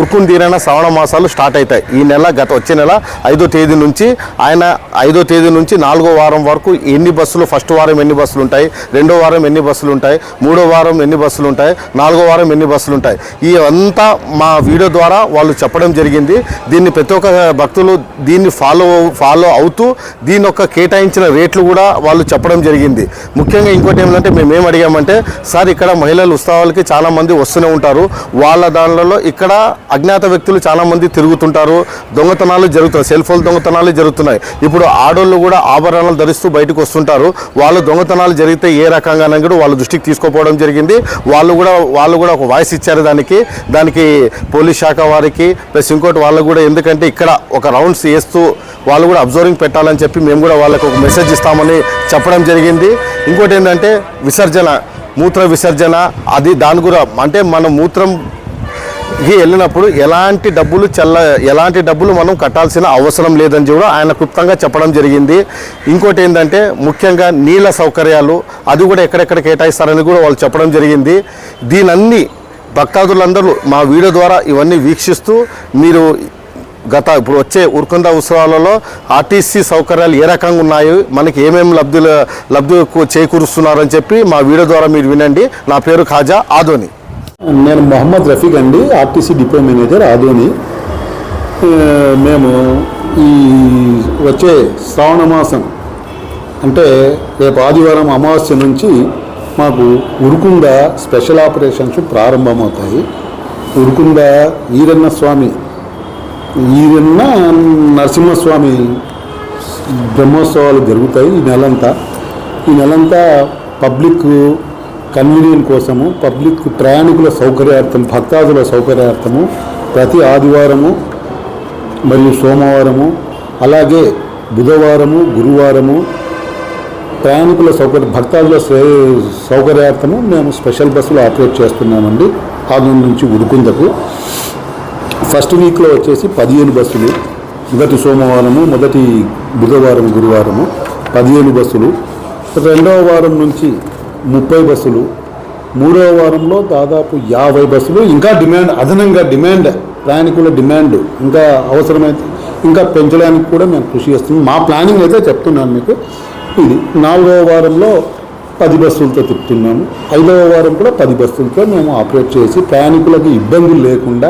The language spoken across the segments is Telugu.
ఉరుకుని తీరైన శ్రావణ మాసాలు స్టార్ట్ అవుతాయి. ఈ నెల వచ్చే నెల 5వ తేదీ నుంచి 5వ తేదీ నుంచి 4వ వారం వరకు ఎన్ని బస్సులు, ఫస్ట్ వారం ఎన్ని బస్సులు ఉంటాయి, రెండో వారం ఎన్ని బస్సులు ఉంటాయి, మూడో వారం ఎన్ని బస్సులు ఉంటాయి, 4వ వారం ఎన్ని బస్సులు ఉంటాయి, ఈ అంతా మా వీడియో ద్వారా వాళ్ళు చెప్పడం జరిగింది. దీన్ని ప్రతి ఒక్క భక్తులు దీన్ని ఫాలో అవుతూ దీని యొక్క కేటాయించిన రేట్లు కూడా వాళ్ళు చెప్పడం జరిగింది. ముఖ్యంగా ఇంకోటి ఏమిటంటే మేమేం అడిగామంటే, సార్ ఇక్కడ మహిళల ఉత్సవాలకి చాలామంది వస్తూనే ఉంటారు, వాళ్ళ దానిలో ఇక్కడ అజ్ఞాత వ్యక్తులు చాలామంది తిరుగుతుంటారు, దొంగతనాలు జరుగుతాయి, సెల్ ఫోన్ దొంగతనాలు జరుగుతున్నాయి. ఇప్పుడు ఆడోళ్ళు కూడా ఆభరణాలు ధరిస్తూ బయటకు వస్తుంటారు. వాళ్ళు దొంగతనాలు జరిగితే ఏ రకంగానే కూడా వాళ్ళ దృష్టికి తీసుకుపోవడం జరిగింది. వాళ్ళు కూడా ఒక వాయిస్ ఇచ్చారు దానికి పోలీస్ శాఖ వారికి ప్లస్ ఇంకోటి వాళ్ళకు కూడా, ఎందుకంటే ఇక్కడ ఒక రౌండ్స్ వేస్తూ వాళ్ళు కూడా అబ్జర్వింగ్ పెట్టాలని చెప్పి మేము కూడా వాళ్ళకు ఒక మెసేజ్ ఇస్తామని చెప్పడం జరిగింది. ఇంకోటి ఏంటంటే మూత్ర విసర్జన, అది దాని కూడా అంటే మనం వెళ్ళినప్పుడు ఎలాంటి డబ్బులు మనం కట్టాల్సిన అవసరం లేదని కూడా ఆయన క్లుప్తంగా చెప్పడం జరిగింది. ఇంకోటి ఏంటంటే ముఖ్యంగా నీళ్ళ సౌకర్యాలు అది కూడా ఎక్కడెక్కడ కేటాయిస్తారని కూడా వాళ్ళు చెప్పడం జరిగింది. దీనన్నీ భక్తాదులందరూ మా వీడియో ద్వారా ఇవన్నీ వీక్షిస్తూ మీరు ఇప్పుడు వచ్చే ఉరుకుంద ఉత్సవాలలో ఆర్టీసీ సౌకర్యాలు ఏ రకంగా ఉన్నాయి, మనకి ఏమేమి లబ్ధి చేకూరుస్తున్నారని చెప్పి మా వీడియో ద్వారా మీరు వినండి. నా పేరు ఖాజా ఆదోని. నేను మొహమ్మద్ రఫీక్ అండి, ఆర్టీసీ డిపో మేనేజర్ ఆదోని. మేము ఈ వచ్చే శ్రావణ మాసం అంటే రేపు ఆదివారం అమావాస్య నుంచి మాకు ఉరుకుంద స్పెషల్ ఆపరేషన్స్ ప్రారంభమవుతాయి. ఉరుకుంద ఈరన్న నరసింహస్వామి బ్రహ్మోత్సవాలు జరుగుతాయి ఈ నెలంతా పబ్లిక్ కన్వీనియన్స్ కోసము, పబ్లిక్ ప్రయాణికుల సౌకర్యార్థం, భక్తాదుల సౌకర్యార్థము ప్రతి ఆదివారము మరియు సోమవారము అలాగే బుధవారము గురువారము ప్రయాణికుల భక్తాదుల సౌకర్యార్థము మేము స్పెషల్ బస్సులు ఆపరేట్ చేస్తున్నామండి. ఆదోని నుంచి ఉరుకుందకు ఫస్ట్ వీక్లో వచ్చేసి 15 బస్సులు, మొదటి సోమవారము మొదటి బుధవారం గురువారము 15 బస్సులు, రెండవ వారం నుంచి 30 బస్సులు, మూడవ వారంలో దాదాపు 50 బస్సులు. ఇంకా అదనంగా ప్రయాణికుల డిమాండ్ ఇంకా అవసరమైతే ఇంకా పెంచడానికి కూడా మేము కృషి చేస్తున్నాం. మా ప్లానింగ్ అయితే చెప్తున్నాను మీకు. ఇది 4వ వారంలో 10 బస్సులతో తిప్పుతున్నాము. 5వ వారం కూడా 10 బస్సులతో మేము ఆపరేట్ చేసి ప్రయాణికులకు ఇబ్బందులు లేకుండా,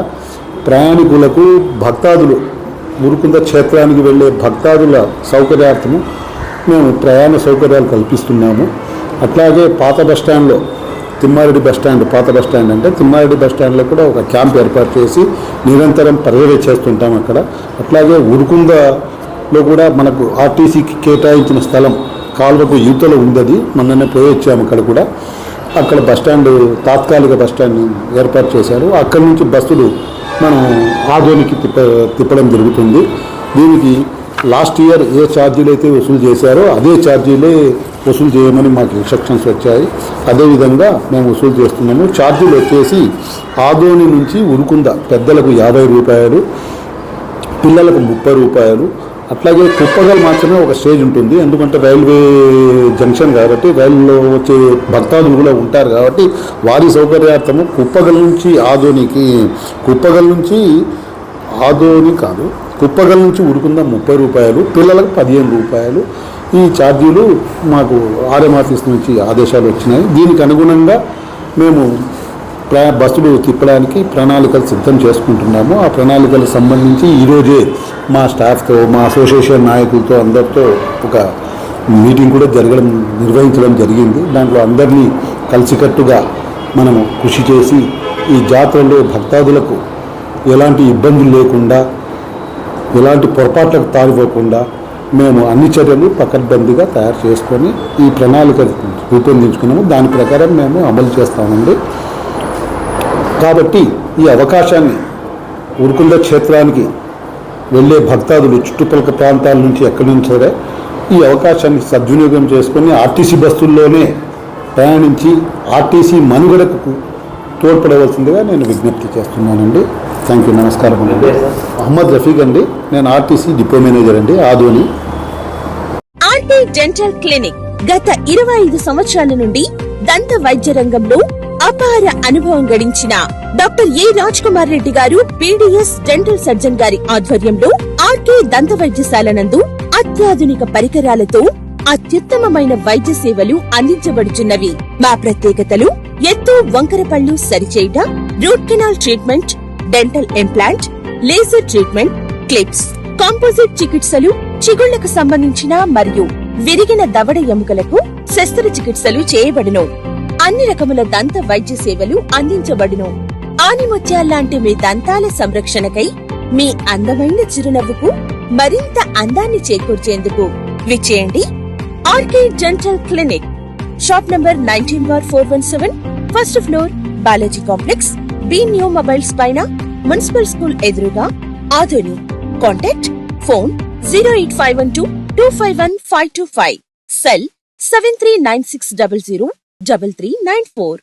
ప్రయాణికులకు భక్తాదులు ఉరుకుంద క్షేత్రానికి వెళ్ళే భక్తాదుల సౌకర్యార్థము మేము ప్రయాణ సౌకర్యాలు కల్పిస్తున్నాము. అట్లాగే పాత బస్టాండ్లో తిమ్మారెడ్డి బస్టాండ్, పాత బస్టాండ్ అంటే తిమ్మారెడ్డి బస్టాండ్లో కూడా ఒక క్యాంప్ ఏర్పాటు చేసి నిరంతరం పర్యవేక్షిస్తుంటాం అక్కడ. అట్లాగే ఉరుకుందలో కూడా మనకు ఆర్టీసీకి కేటాయించిన స్థలం కాలువకు యువతలో ఉంది, మొన్ననే పోయి వచ్చాము. అక్కడ కూడా అక్కడ బస్టాండ్ తాత్కాలిక బస్టాండ్ ఏర్పాటు చేశారు. అక్కడి నుంచి బస్సులు మనం ఆదోనికి తిప్పడం జరుగుతుంది. దీనికి లాస్ట్ ఇయర్ ఏ ఛార్జీలు అయితే వసూలు చేశారో అదే ఛార్జీలే వసూలు చేయమని మాకు ఇన్స్ట్రక్షన్స్ వచ్చాయి. అదేవిధంగా మేము వసూలు చేస్తున్నాము. ఛార్జీలు వచ్చేసి ఆదోని నుంచి ఉరుకుంద పెద్దలకు 50 రూపాయలు, పిల్లలకు 30 రూపాయలు. అట్లాగే కుప్పగల్ మాత్రమే ఒక స్టేజ్ ఉంటుంది, ఎందుకంటే రైల్వే జంక్షన్ కాబట్టి రైల్లో వచ్చే భక్తాదులు కూడా ఉంటారు కాబట్టి వారి సౌకర్యార్థము కుప్పగల్ నుంచి ఉరుకుంద 30 రూపాయలు, పిల్లలకు 15 రూపాయలు. ఈ ఛార్జీలు మాకు ఆర్ఎంఆర్టీసీ నుంచి ఆదేశాలు వచ్చినాయి. దీనికి అనుగుణంగా మేము బస్సులు తిప్పడానికి ప్రణాళికలు సిద్ధం చేసుకుంటున్నాము. ఆ ప్రణాళికలకు సంబంధించి ఈరోజే మా స్టాఫ్తో, మా అసోసియేషన్ నాయకులతో అందరితో ఒక మీటింగ్ కూడా నిర్వహించడం జరిగింది. దాంట్లో అందరినీ కలిసికట్టుగా మనము కృషి చేసి ఈ జాతరలో భక్తాదులకు ఎలాంటి ఇబ్బందులు లేకుండా, ఎలాంటి పొరపాట్లకు తారిపోకుండా మేము అన్ని చర్యలు పకడ్బందీగా తయారు చేసుకొని ఈ ప్రణాళిక రూపొందించుకున్నాము. దాని ప్రకారం మేము అమలు చేస్తామండి. కాబట్టి ఈ అవకాశాన్ని ఉరుకుంద క్షేత్రానికి వెళ్ళే భక్తాదులు చుట్టుపక్కల ప్రాంతాల నుంచి ఎక్కడి నుంచి సరే ఈ అవకాశాన్ని సద్వినియోగం చేసుకొని ఆర్టీసీ బస్సుల్లోనే ప్రయాణించి ఆర్టీసీ మనుగడకు తోడ్పడవలసిందిగా నేను విజ్ఞప్తి చేస్తున్నానండి. Thank you. నమస్కారం అండి. మొహమ్మద్ రఫీక్ అండి, నేను ఆర్టీసీ డిపో మేనేజర్ అండి, ఆదోని. ఆర్టీ డెంటల్ క్లినిక్ గత 25 సంవత్సరాల నుండి దంత వైద్య రంగంలో అపార అనుభవం గడించిన డాక్టర్ ఏ రాజ్ కుమార్ రెడ్డి గారు పీడీఎస్ డెంటల్ సర్జన్ గారి ఆధ్వర్యంలో ఆర్కే దంత వైద్యశాల నందు అత్యాధునిక పరికరాలతో అత్యుత్తమమైన వైద్య సేవలు అందించబడుచున్నవి. మా ప్రత్యేకతలు ఎత్తు వంకర పళ్ళు సరిచేయుట, root canal treatment, dental implant, laser treatment, clips, composite చికిత్సలు, చిగుళ్లకు సంబంధించిన మరియు విరిగిన దవడ ఎముకలకు శస్త్రచికిత్సలు చేయబడును. అన్ని రకముల దంత వైద్య సేవలు అందించబడును. ఆనిముత్యాల్లాంటి మీ దంతాల సంరక్షణకై మీ అందమైన చిరునవ్వుకు మరింత అందాన్ని చేకూర్చేందుకు విచ్చేయండి RK dental clinic, shop number 19/417, first floor, Balaji complex, B new mobiles పైన, మున్సిపల్ స్కూల్ ఎదురుగా, Adoni. Contact phone 08512251525, cell 7396003394.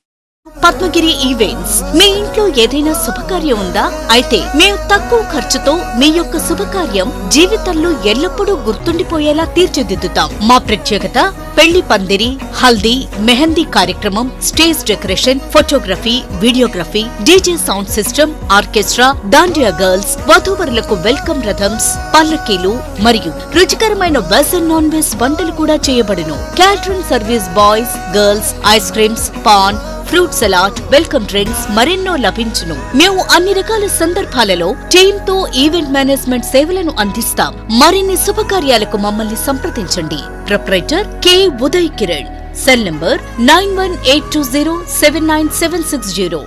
Padmagiri events. మీ ఇంట్లో ఏదైనా శుభకార్యం ఉందా? అయితే మేము తక్కువ ఖర్చుతో మీ యొక్క శుభకార్యం జీవితంలో ఎల్లప్పుడూ గుర్తుండిపోయేలా తీర్చిదిద్దుతాం. మా ప్రత్యేకత పెళ్లి పందిరి, హల్దీ, మెహందీ కార్యక్రమం, stage decoration, photography, videography, DJ sound system, orchestra, dandiya girls, వధూవరులకు వెల్కమ్ రథమ్స్, పల్లకీలు మరియు రుచికరమైన వెజ్ అండ్ నాన్ వెజ్ వంటలు కూడా చేయబడును. Catering service, boys, girls, ice creams, paan, fruit salad, welcome drinks మరెన్నో లభించును. మేము అన్ని రకాల సందర్భాలలో టీమ్ తో ఈవెంట్ మేనేజ్మెంట్ సేవలను అందిస్తాం. మరిన్ని శుభకార్యాలకు మమ్మల్ని సంప్రదించండి. Proprietor K Uday Kiran. Cell number 9182079760.